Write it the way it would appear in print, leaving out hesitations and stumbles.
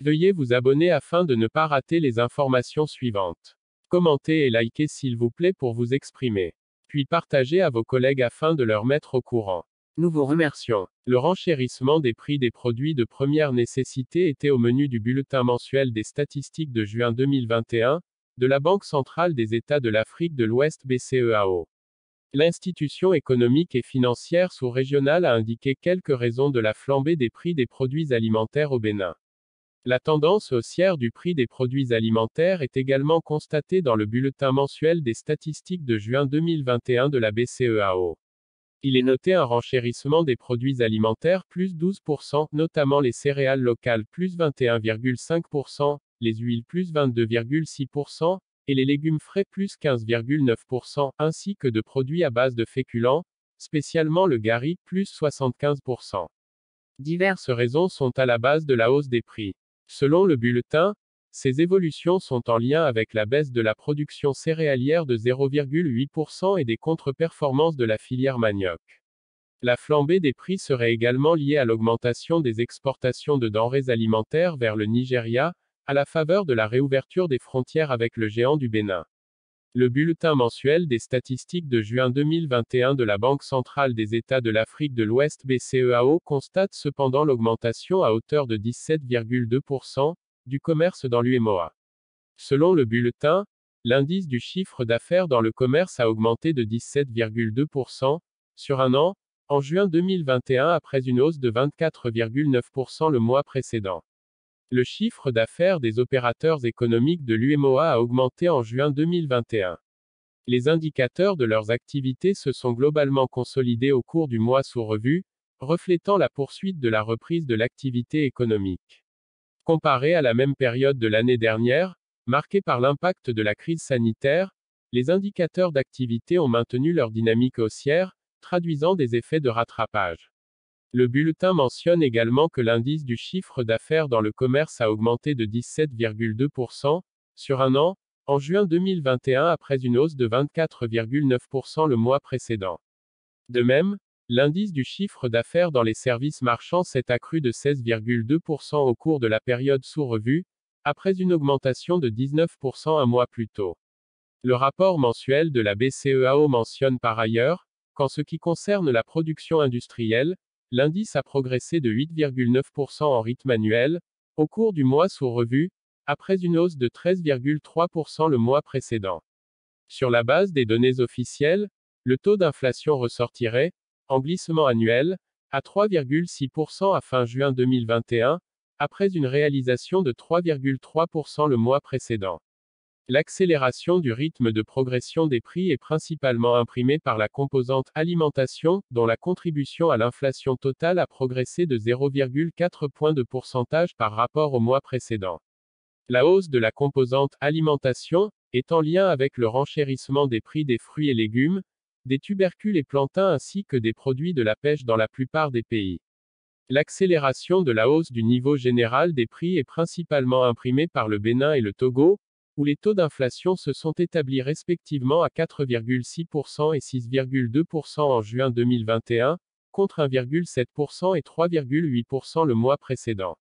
Veuillez vous abonner afin de ne pas rater les informations suivantes. Commentez et likez s'il vous plaît pour vous exprimer. Puis partagez à vos collègues afin de leur mettre au courant. Nous vous remercions. Le renchérissement des prix des produits de première nécessité était au menu du bulletin mensuel des statistiques de juin 2021, de la Banque centrale des États de l'Afrique de l'Ouest BCEAO. L'institution économique et financière sous-régionale a indiqué quelques raisons de la flambée des prix des produits alimentaires au Bénin. La tendance haussière du prix des produits alimentaires est également constatée dans le bulletin mensuel des statistiques de juin 2021 de la BCEAO. Il est noté un renchérissement des produits alimentaires plus 12%, notamment les céréales locales plus 21,5%, les huiles plus 22,6%, et les légumes frais plus 15,9%, ainsi que de produits à base de féculents, spécialement le gari, plus 75%. Diverses raisons sont à la base de la hausse des prix. Selon le bulletin, ces évolutions sont en lien avec la baisse de la production céréalière de 0,8% et des contre-performances de la filière manioc. La flambée des prix serait également liée à l'augmentation des exportations de denrées alimentaires vers le Nigeria, à la faveur de la réouverture des frontières avec le géant du Bénin. Le bulletin mensuel des statistiques de juin 2021 de la Banque centrale des États de l'Afrique de l'Ouest BCEAO constate cependant l'augmentation à hauteur de 17,2% du commerce dans l'UEMOA. Selon le bulletin, l'indice du chiffre d'affaires dans le commerce a augmenté de 17,2% sur un an, en juin 2021 après une hausse de 24,9% le mois précédent. Le chiffre d'affaires des opérateurs économiques de l'UEMOA a augmenté en juin 2021. Les indicateurs de leurs activités se sont globalement consolidés au cours du mois sous revue, reflétant la poursuite de la reprise de l'activité économique. Comparé à la même période de l'année dernière, marquée par l'impact de la crise sanitaire, les indicateurs d'activité ont maintenu leur dynamique haussière, traduisant des effets de rattrapage. Le bulletin mentionne également que l'indice du chiffre d'affaires dans le commerce a augmenté de 17,2% sur un an, en juin 2021 après une hausse de 24,9% le mois précédent. De même, l'indice du chiffre d'affaires dans les services marchands s'est accru de 16,2% au cours de la période sous revue, après une augmentation de 19% un mois plus tôt. Le rapport mensuel de la BCEAO mentionne par ailleurs, qu'en ce qui concerne la production industrielle, l'indice a progressé de 8,9% en rythme annuel, au cours du mois sous revue, après une hausse de 13,3% le mois précédent. Sur la base des données officielles, le taux d'inflation ressortirait, en glissement annuel, à 3,6% à fin juin 2021, après une réalisation de 3,3% le mois précédent. L'accélération du rythme de progression des prix est principalement imprimée par la composante alimentation, dont la contribution à l'inflation totale a progressé de 0,4 points de pourcentage par rapport au mois précédent. La hausse de la composante alimentation est en lien avec le renchérissement des prix des fruits et légumes, des tubercules et plantains ainsi que des produits de la pêche dans la plupart des pays. L'accélération de la hausse du niveau général des prix est principalement imprimée par le Bénin et le Togo, où les taux d'inflation se sont établis respectivement à 4,6% et 6,2% en juin 2021, contre 1,7% et 3,8% le mois précédent.